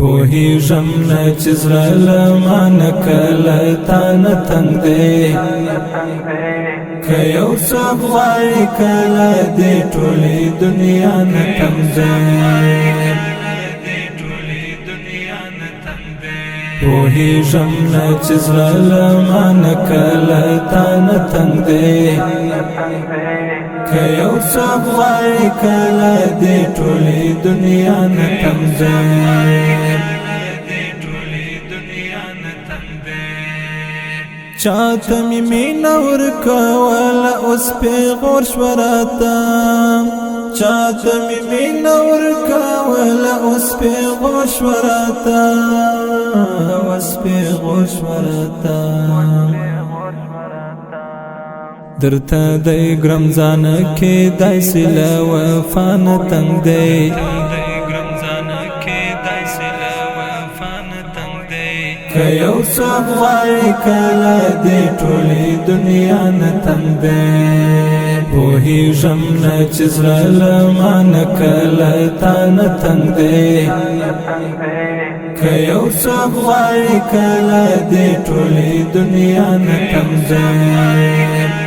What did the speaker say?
پوهیږم نه چې زړه له مانه کله تا نه تنګ دی که یو څوک غواړي کله دې ټولې دنیا نه تنګ دی پوهیږم نه چې زړه له مانه کله تا نه تنګ دی که یو څوک غواړي کله دې ټولې دنیا نه تنګ دی چاته مې مینه ورکوله اوس پیغور شوه راته چاته مې مینه ورکوله اوس پیغور شوه راته اوس پیغور شوه راته درته دی ګرمزانه کې داسې له وفا نه تنګ دی که یو څوک غواړي کله دې ټولې دنیا نه تنګ دی پوهیږم نه چې زړه له مانه کله تا نه تنګ دی که یو څوک غواړي کله دې ټولې دنیا نه تنګ دی